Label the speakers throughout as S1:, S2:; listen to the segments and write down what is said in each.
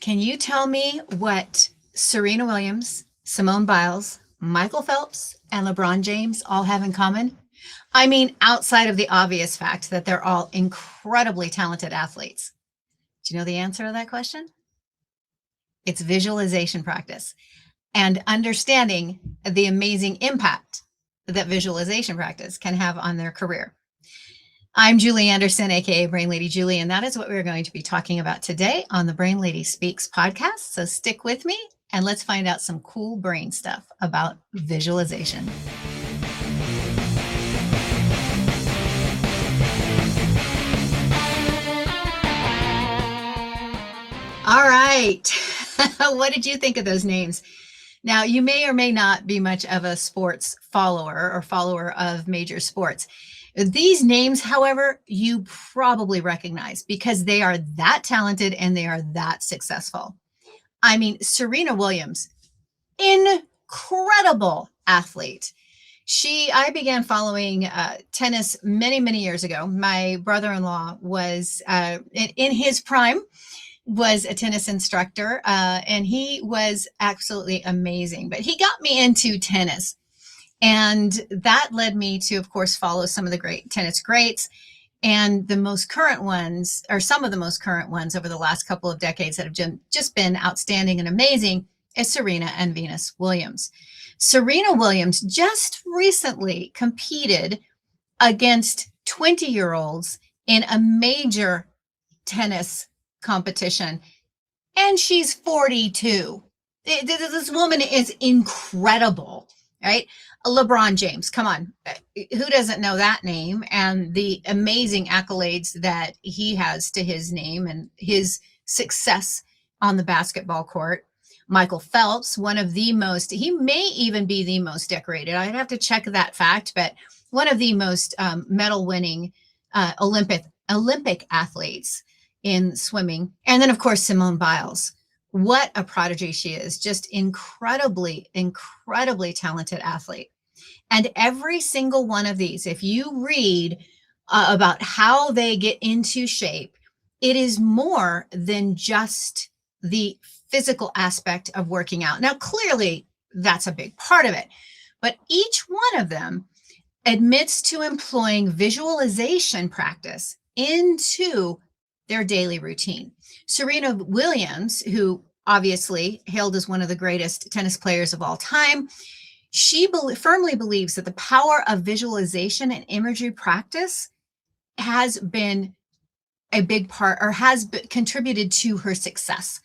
S1: Can you tell me what Serena Williams, Simone Biles, Michael Phelps, and LeBron James all have in common? I mean, outside of the obvious fact that they're all incredibly talented athletes. Do you know the answer to that question? It's visualization practice and understanding the amazing impact that visualization practice can have on their career. I'm Julie Anderson, aka Brain Lady Julie, and that is what we're going to be talking about today on the Brain Lady Speaks podcast. So stick with me and let's find out some cool brain stuff about visualization. All right. What did you think of those names? Now, you may or may not be much of a sports follower or follower of major sports. These names, however, you probably recognize because they are that talented and they are that successful. I mean, Serena Williams, incredible athlete. I began following tennis many years ago. My brother-in-law was in his prime, was a tennis instructor, and he was absolutely amazing. But he got me into tennis. And that led me to, of course, follow some of the great tennis greats. And the most current ones, or some of the most current ones over the last couple of decades that have just been outstanding and amazing, is Serena and Venus Williams. Serena Williams just recently competed against 20-year-olds in a major tennis competition, and she's 42. This woman is incredible, right? LeBron James, come on. Who doesn't know that name and the amazing accolades that he has to his name and his success on the basketball court? Michael Phelps, one of the most, he may even be the most decorated. I'd have to check that fact, but one of the most medal winning Olympic athletes in swimming. And then, of course, Simone Biles. What a prodigy she is. Just incredibly talented athlete. And every single one of these, if you read about how they get into shape, it is more than just the physical aspect of working out. Now, clearly, that's a big part of it. But each one of them admits to employing visualization practice into their daily routine. Serena Williams, who obviously hailed as one of the greatest tennis players of all time, she firmly believes that the power of visualization and imagery practice has been a big part, or has contributed to her success.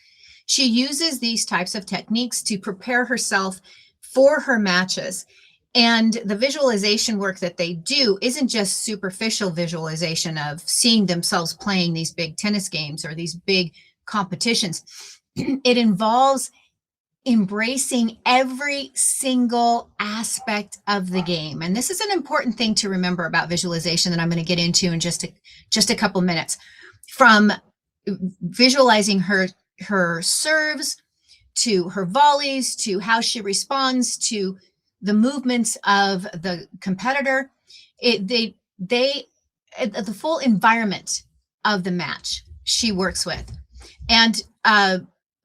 S1: She uses these types of techniques to prepare herself for her matches. And the visualization work that they do isn't just superficial visualization of seeing themselves playing these big tennis games or these big competitions. It involves embracing every single aspect of the game. And this is an important thing to remember about visualization that I'm going to get into in just a couple minutes. From visualizing her serves to her volleys to how she responds to the movements of the competitor, the full environment of the match she works with. And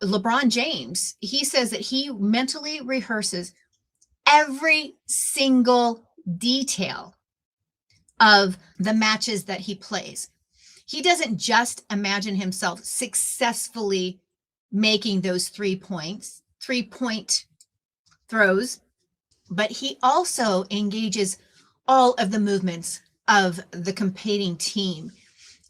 S1: LeBron James, he says that he mentally rehearses every single detail of the matches that he plays. He doesn't just imagine himself successfully making those 3-point throws, but he also engages all of the movements of the competing team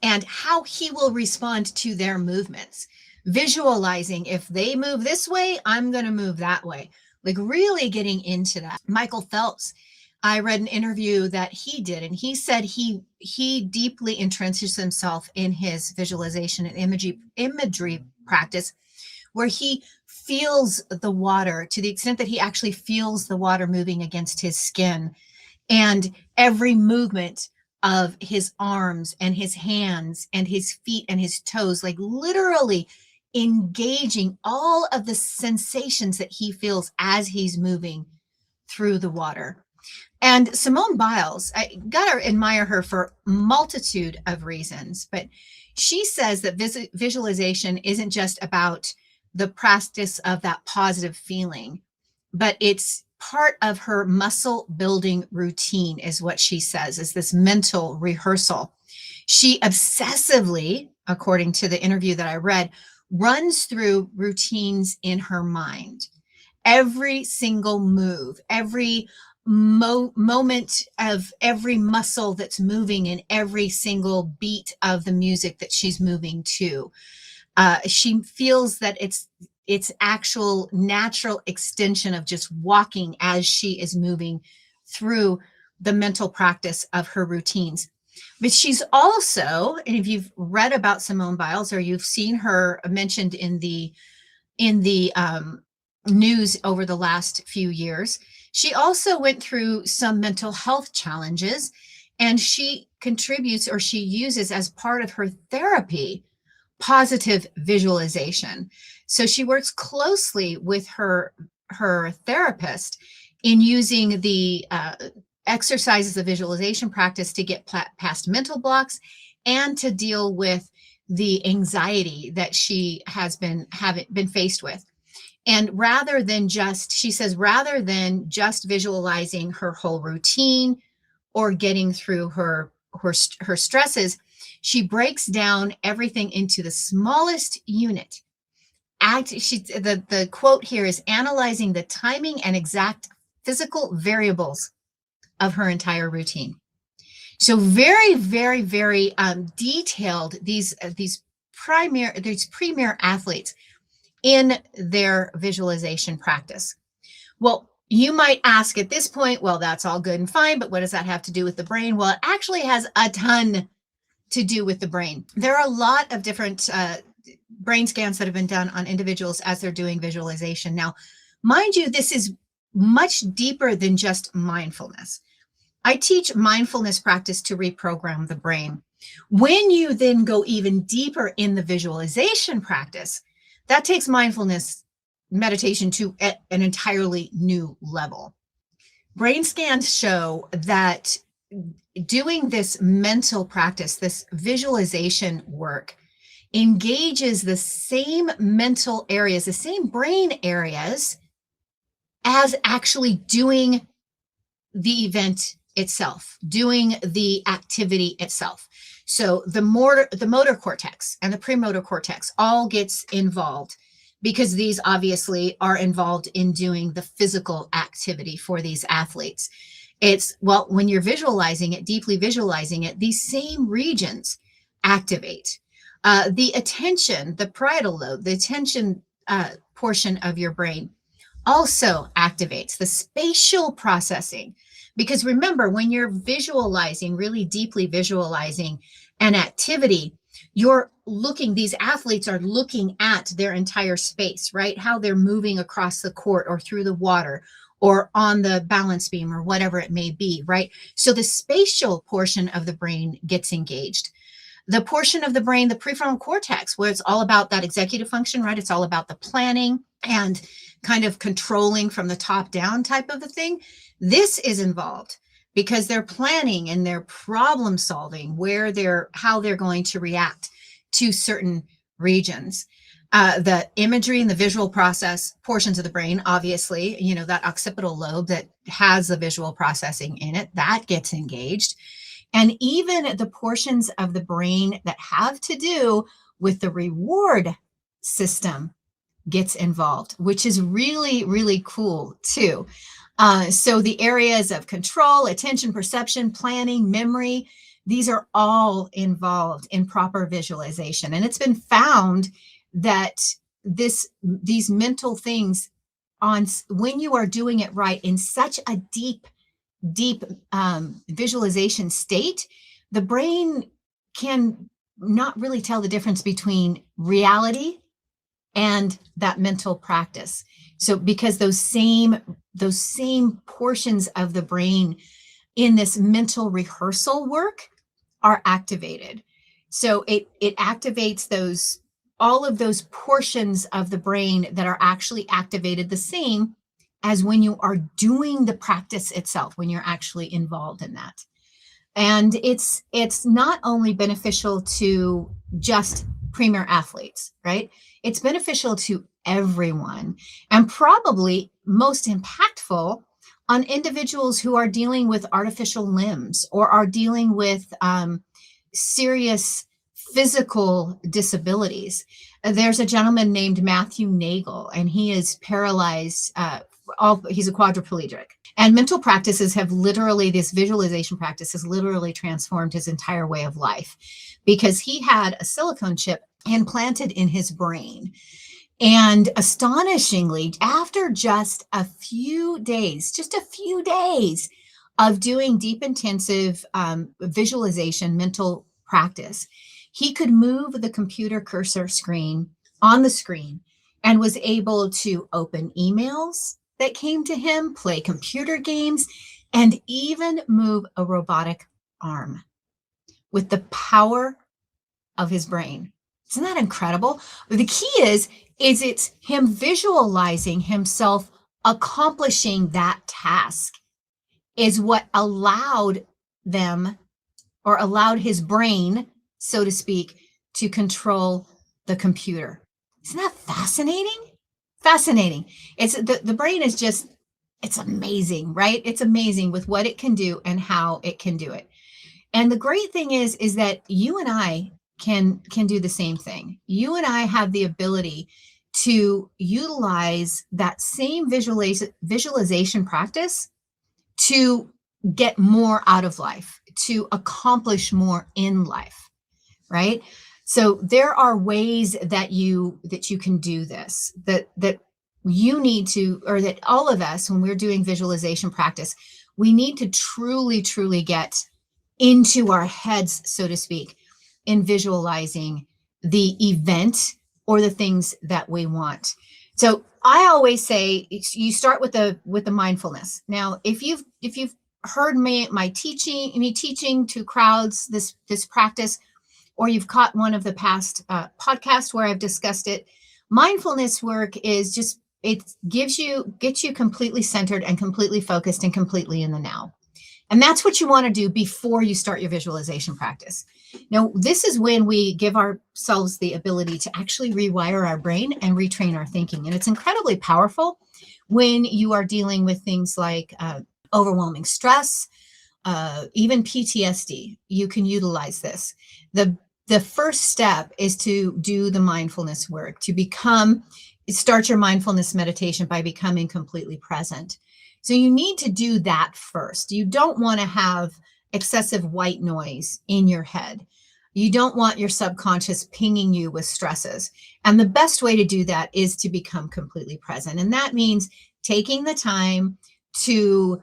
S1: and how he will respond to their movements. Visualizing, if they move this way, I'm going to move that way. Like really getting into that. Michael Phelps, I read an interview that he did, and he said he deeply entrenches himself in his visualization and imagery practice, where he feels the water to the extent that he actually feels the water moving against his skin, and every movement of his arms and his hands and his feet and his toes, like literally engaging all of the sensations that he feels as he's moving through the water. And Simone Biles, I gotta admire her for a multitude of reasons, but she says that visualization isn't just about the practice of that positive feeling, but it's part of her muscle building routine, is what she says, is this mental rehearsal. She obsessively, according to the interview that I read, runs through routines in her mind. Every single move, every moment of every muscle that's moving in every single beat of the music that she's moving to. She feels that it's actual natural extension of just walking as she is moving through the mental practice of her routines. But she's also, and if you've read about Simone Biles or you've seen her mentioned in the news over the last few years, she also went through some mental health challenges, and she contributes, or she uses as part of her therapy, positive visualization. So she works closely with her therapist in using the exercises of visualization practice to get past mental blocks and to deal with the anxiety that she has been faced with. And rather than just, she says, rather than just visualizing her whole routine or getting through her stresses, she breaks down everything into the smallest unit. The quote here is analyzing the timing and exact physical variables of her entire routine. So very, very, very detailed, these premier athletes in their visualization practice. Well, you might ask at this point, well, that's all good and fine, but what does that have to do with the brain? Well, it actually has a ton to do with the brain. There are a lot of different brain scans that have been done on individuals as they're doing visualization. Now, mind you, this is much deeper than just mindfulness. I teach mindfulness practice to reprogram the brain. When you then go even deeper in the visualization practice, that takes mindfulness meditation to an entirely new level. Brain scans show that doing this mental practice, this visualization work, engages the same mental areas, the same brain areas as actually doing the event itself, doing the activity itself. So the motor cortex and the premotor cortex all gets involved, because these obviously are involved in doing the physical activity for these athletes. It's, well, when you're visualizing it, deeply visualizing it, these same regions activate. The attention, the parietal lobe, the attention portion of your brain also activates the spatial processing. Because remember, when you're visualizing, really deeply visualizing an activity, you're looking, these athletes are looking at their entire space, right? How they're moving across the court or through the water or on the balance beam or whatever it may be, right? So the spatial portion of the brain gets engaged. The portion of the brain, the prefrontal cortex, where it's all about that executive function, right? It's all about the planning and kind of controlling from the top down type of a thing. This is involved because they're planning and they're problem solving how they're going to react to certain regions. The imagery and the visual process portions of the brain, obviously, that occipital lobe that has the visual processing in it, that gets engaged. And even the portions of the brain that have to do with the reward system gets involved, which is really, really cool too. So the areas of control, attention, perception, planning, memory, these are all involved in proper visualization. And it's been found that these mental things, when you are doing it right in such a deep visualization state, the brain can not really tell the difference between reality and that mental practice. So because those same portions of the brain in this mental rehearsal work are activated. So it activates all of those portions of the brain that are actually activated the same as when you are doing the practice itself, when you're actually involved in that. And it's not only beneficial to just premier athletes, right? It's beneficial to everyone, and probably most impactful on individuals who are dealing with artificial limbs or are dealing with serious physical disabilities. There's a gentleman named Matthew Nagel, and he is paralyzed. He's a quadriplegic. And mental practices have literally, this visualization practice has literally transformed his entire way of life, because he had a silicone chip implanted in his brain. And astonishingly, after just a few days of doing deep, intensive visualization, mental practice, he could move the computer cursor screen on the screen and was able to open emails that came to him, play computer games, and even move a robotic arm with the power of his brain. Isn't that incredible? The key is it's him visualizing himself accomplishing that task is what allowed them, or allowed his brain, so to speak, to control the computer. Isn't that fascinating? Fascinating. It's the brain is just, it's amazing, right? It's amazing with what it can do and how it can do it. And the great thing is that you and I can do the same thing. You and I have the ability to utilize that same visualization practice to get more out of life, to accomplish more in life, right? So there are ways that you can do this, that you need to, or that all of us, when we're doing visualization practice, we need to truly get into our heads, so to speak, in visualizing the event or the things that we want. So I always say you start with the mindfulness. Now, if you've heard me teaching to crowds this practice, or you've caught one of the past podcasts where I've discussed it, mindfulness work is just, gets you completely centered and completely focused and completely in the now. And that's what you want to do before you start your visualization practice. Now, this is when we give ourselves the ability to actually rewire our brain and retrain our thinking. And it's incredibly powerful when you are dealing with things like overwhelming stress, even PTSD. You can utilize this. The first step is to do the mindfulness work, to start your mindfulness meditation by becoming completely present. So you need to do that first. You don't want to have excessive white noise in your head. You don't want your subconscious pinging you with stresses. And the best way to do that is to become completely present. And that means taking the time to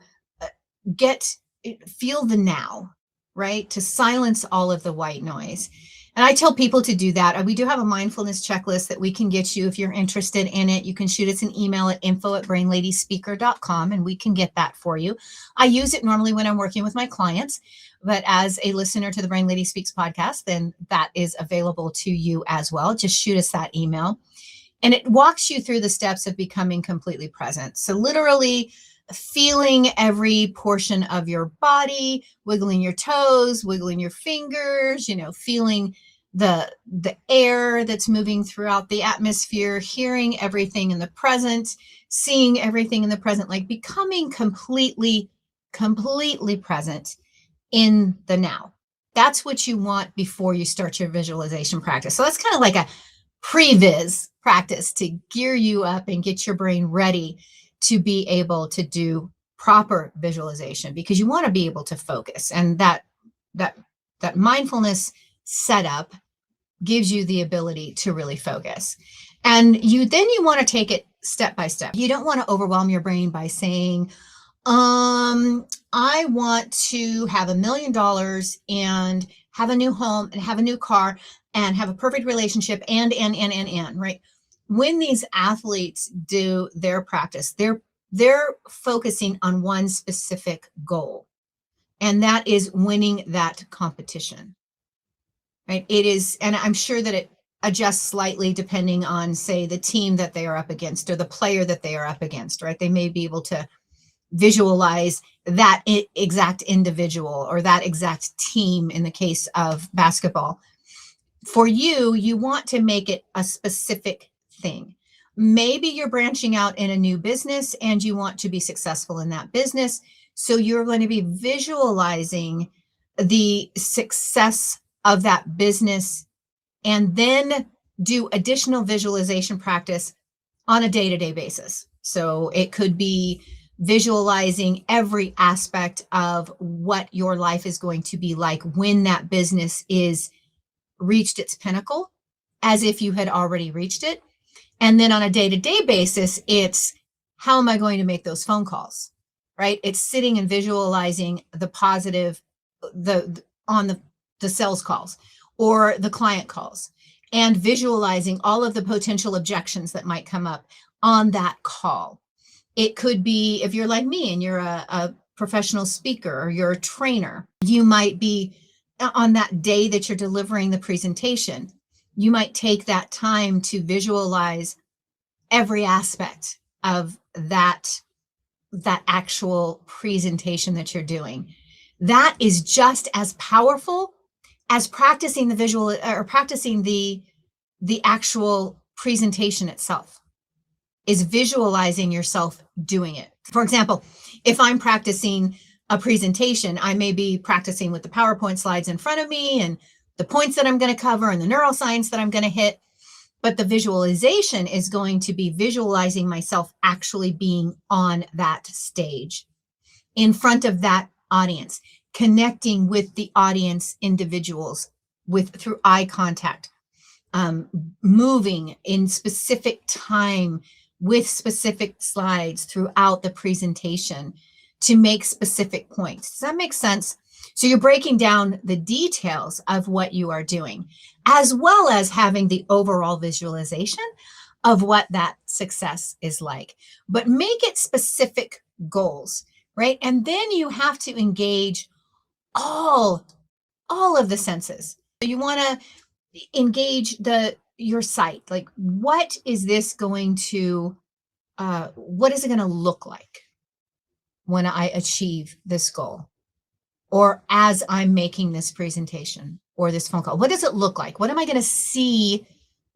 S1: feel the now, right? To silence all of the white noise. And I tell people to do that. We do have a mindfulness checklist that we can get you if you're interested in it. You can shoot us an email at info@brainladyspeaker.com and we can get that for you. I use it normally when I'm working with my clients, but as a listener to the Brain Lady Speaks podcast, then that is available to you as well. Just shoot us that email. And it walks you through the steps of becoming completely present. So literally feeling every portion of your body, wiggling your toes, wiggling your fingers, feeling the air that's moving throughout the atmosphere, hearing everything in the present, seeing everything in the present, like becoming completely present in the now. That's what you want before you start your visualization practice. So that's kind of like a pre-viz practice to gear you up and get your brain ready to be able to do proper visualization, because you want to be able to focus. And that mindfulness setup gives you the ability to really focus. And you want to take it step by step. You don't want to overwhelm your brain by saying, I want to have $1 million and have a new home and have a new car and have a perfect relationship and, right? When these athletes do their practice, they're focusing on one specific goal, and that is winning that competition, right? It is, and I'm sure that it adjusts slightly depending on, say, the team that they are up against or the player that they are up against, right? They may be able to visualize that exact individual or that exact team in the case of basketball. For you, you want to make it a specific thing. Maybe you're branching out in a new business and you want to be successful in that business. So you're going to be visualizing the success of that business and then do additional visualization practice on a day-to-day basis. So it could be visualizing every aspect of what your life is going to be like when that business is reached its pinnacle, as if you had already reached it. And then on a day-to-day basis, it's how am I going to make those phone calls, right? It's sitting and visualizing the positive, the sales calls or the client calls, and visualizing all of the potential objections that might come up on that call. It could be, if you're like me and you're a professional speaker or you're a trainer, you might be on that day that you're delivering the presentation, you might take that time to visualize every aspect of that actual presentation that you're doing. That is just as powerful as practicing the visual or practicing the actual presentation itself, is visualizing yourself doing it. For example, if I'm practicing a presentation, I may be practicing with the PowerPoint slides in front of me and the points that I'm going to cover and the neuroscience that I'm going to hit. But the visualization is going to be visualizing myself actually being on that stage in front of that audience, connecting with the audience individuals through eye contact, moving in specific time with specific slides throughout the presentation to make specific points. Does that make sense? So you're breaking down the details of what you are doing, as well as having the overall visualization of what that success is like. But make it specific goals, right? And then you have to engage all of the senses. So you want to engage your sight. Like, what is this going to, what is it going to look like when I achieve this goal? Or as I'm making this presentation or this phone call, what does it look like? What am I going to see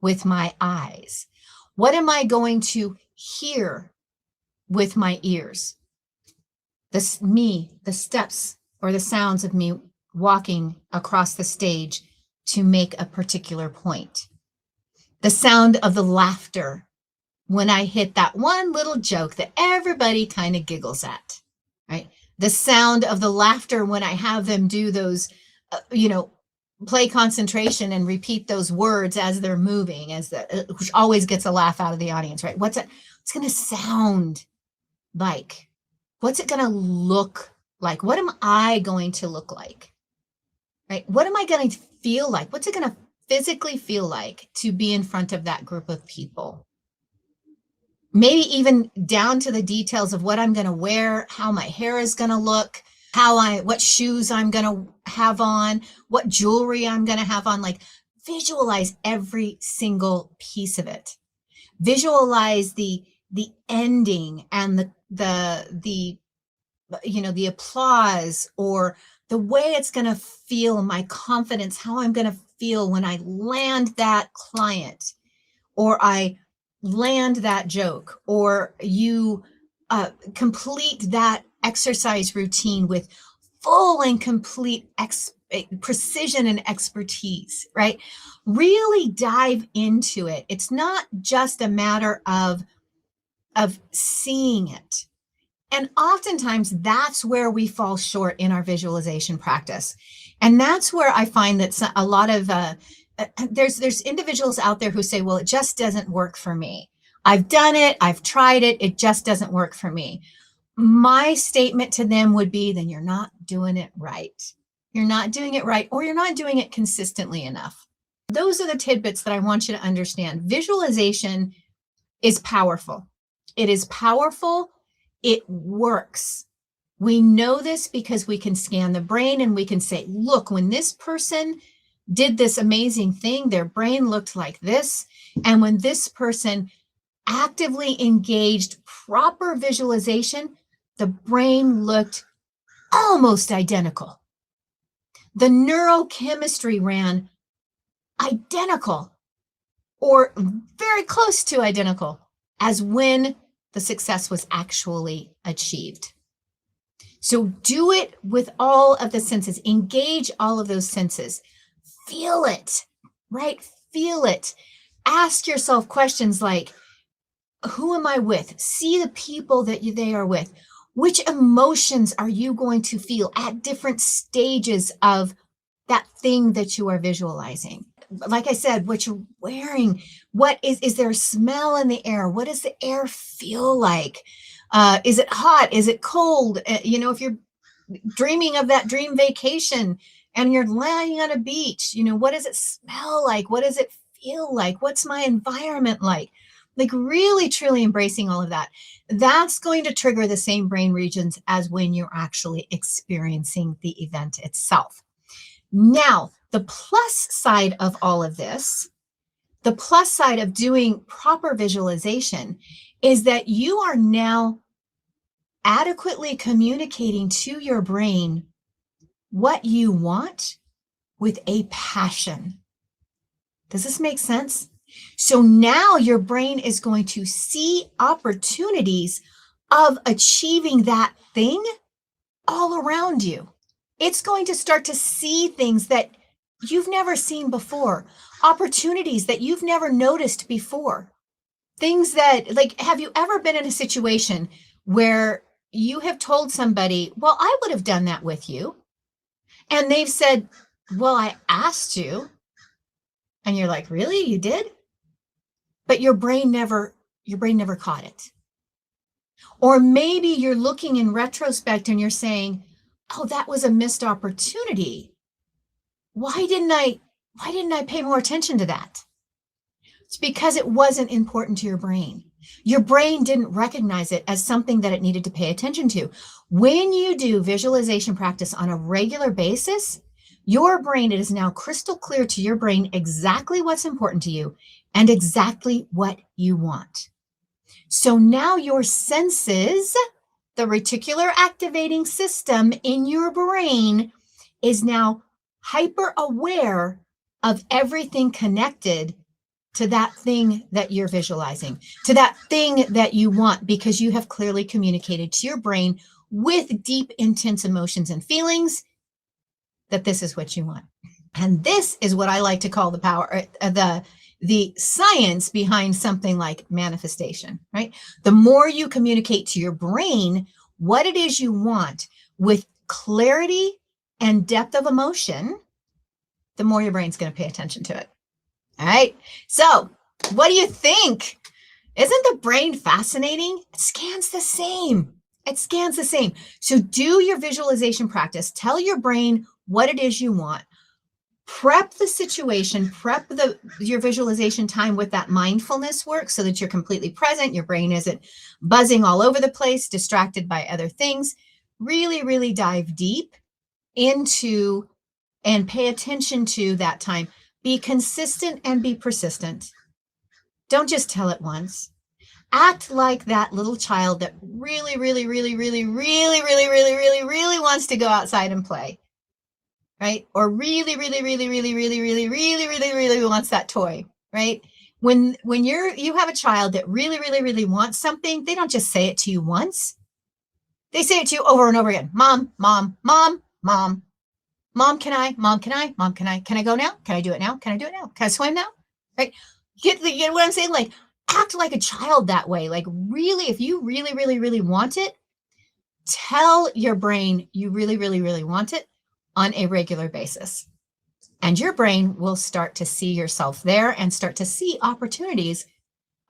S1: with my eyes? What am I going to hear with my ears? The steps or the sounds of me walking across the stage to make a particular point. The sound of the laughter when I hit that one little joke that everybody kind of giggles at, right? The sound of the laughter when I have them do those, play concentration and repeat those words as they're moving, which always gets a laugh out of the audience, right? What's going to sound like? What's it going to look like? What am I going to look like? Right? What am I going to feel like? What's it going to physically feel like to be in front of that group of people? Maybe even down to the details of what I'm going to wear, how my hair is going to look, what shoes I'm going to have on, what jewelry I'm going to have on. Like, visualize every single piece of it. Visualize the ending and the applause, or the way it's going to feel, my confidence, how I'm going to feel when I land that client, or I land that joke, or you complete that exercise routine with full and complete precision and expertise, right? Really dive into it. It's not just a matter of seeing it. And oftentimes that's where we fall short in our visualization practice. And that's where I find that a lot of, there's individuals out there who say, well, it just doesn't work for me. I've done it. I've tried it. It just doesn't work for me. My statement to them would be, then you're not doing it right. You're not doing it right, or you're not doing it consistently enough. Those are the tidbits that I want you to understand. Visualization is powerful. It is powerful. It works. We know this because we can scan the brain and we can say, look, when this person did this amazing thing, their brain looked like this. And when this person actively engaged proper visualization, the brain looked almost identical. The neurochemistry ran identical or very close to identical as when the success was actually achieved. So do it with all of the senses, engage all of those senses, feel it, right? Feel it. Ask yourself questions like, who am I with? See the people that they are with. Which emotions are you going to feel at different stages of that thing that you are visualizing? Like I said, what you're wearing, what is there a smell in the air? What does the air feel like? Is it hot? Is it cold? If you're dreaming of that dream vacation and you're lying on a beach, what does it smell like? What does it feel like? What's my environment like? Like really, truly embracing all of that. That's going to trigger the same brain regions as when you're actually experiencing the event itself. Now, the plus side of all of this, the plus side of doing proper visualization is that you are now adequately communicating to your brain what you want with a passion. Does this make sense? So now your brain is going to see opportunities of achieving that thing all around you. It's going to start to see things that you've never seen before, opportunities that you've never noticed before, things that, like, have you ever been in a situation where you have told somebody, well, I would have done that with you. And they've said, well, I asked you. And you're like, really? You did? But your brain never caught it. Or maybe you're looking in retrospect and you're saying, oh, that was a missed opportunity. Why didn't I pay more attention to that? It's because it wasn't important to your brain. Your brain didn't recognize it as something that it needed to pay attention to. When you do visualization practice on a regular basis, your brain, it is now crystal clear to your brain exactly what's important to you and exactly what you want. So now your senses, the reticular activating system in your brain, is now hyper aware of everything connected to that thing that you're visualizing, to that thing that you want, because you have clearly communicated to your brain with deep, intense emotions and feelings that this is what you want. And this is what I like to call the power, the science behind something like manifestation, right? The more you communicate to your brain what it is you want with clarity and depth of emotion, the more your brain's going to pay attention to it. All right. So what do you think? Isn't the brain fascinating? It scans the same. It scans the same. So do your visualization practice. Tell your brain what it is you want. Prep the situation, prep your visualization time with that mindfulness work so that you're completely present. Your brain isn't buzzing all over the place, distracted by other things. Really, really dive deep into and pay attention to that time. Be consistent and be persistent. Don't just tell it once. Act like that little child that really, really, really, really, really, really, really, really, really wants to go outside and play. Right? Or really, really, really, really, really, really, really, really, really wants that toy, right? When you have a child that really, really, really wants something, they don't just say it to you once. They say it to you over and over again. Mom, mom, mom, mom. Mom, can I? Mom, can I? Mom, can I? Can I go now? Can I do it now? Can I do it now? Can I swim now? Right? Get what I'm saying? Like, act like a child that way. Like, really, if you really, really, really want it, tell your brain you really, really, really want it on a regular basis. And your brain will start to see yourself there and start to see opportunities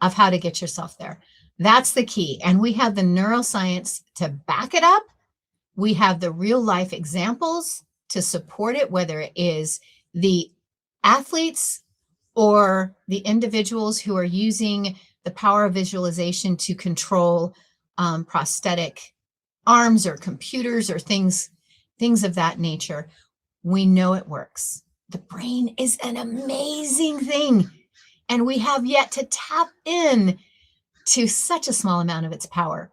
S1: of how to get yourself there. That's the key. And we have the neuroscience to back it up. We have the real life examples to support it, whether it is the athletes or the individuals who are using the power of visualization to control prosthetic arms or computers or things of that nature. We know it works. The brain is an amazing thing, and we have yet to tap in to such a small amount of its power.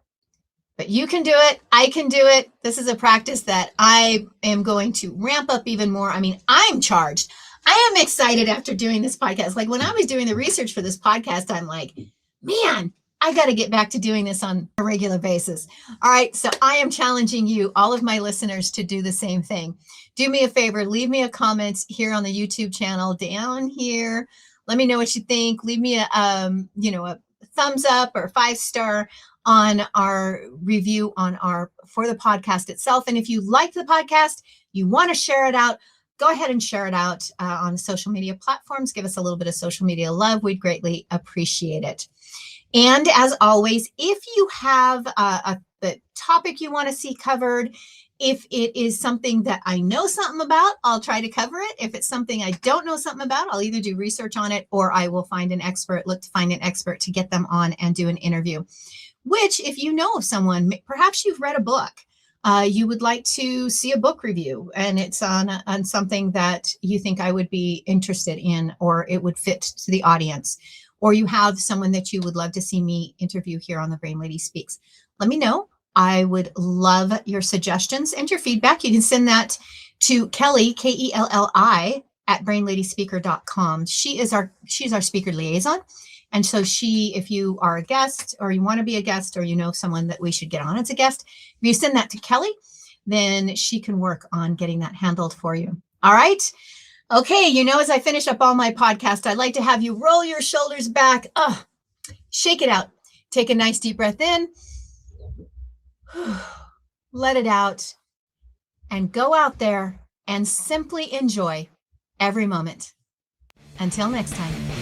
S1: But you can do it. I can do it. This is a practice that I am going to ramp up even more. I mean, I'm charged. I am excited after doing this podcast. Like when I was doing the research for this podcast, I'm like, man, I got to get back to doing this on a regular basis. All right. So I am challenging you, all of my listeners, to do the same thing. Do me a favor, leave me a comment here on the YouTube channel down here. Let me know what you think. Leave me a thumbs up or 5-star on our review for the podcast itself. And if you like the podcast, you want to share it out, go ahead and share it out on social media platforms. Give us a little bit of social media love. We'd greatly appreciate it. And as always, if you have a topic you want to see covered, if it is something that I know something about, I'll try to cover it. If it's something I don't know something about, I'll either do research on it or I will look to find an expert to get them on and do an interview. Which, if you know of someone, perhaps you've read a book, you would like to see a book review, and it's on something that you think I would be interested in, or it would fit to the audience, or you have someone that you would love to see me interview here on The Brain Lady Speaks, let me know. I would love your suggestions and your feedback. You can send that to Kelli, Kelli, at brainladyspeaker.com. She's our speaker liaison. And so if you are a guest or you want to be a guest or you know someone that we should get on as a guest, if you send that to Kelli, then she can work on getting that handled for you. All right. Okay. As I finish up all my podcast, I'd like to have you roll your shoulders back. Shake it out. Take a nice deep breath in. Let it out. And go out there and simply enjoy every moment. Until next time.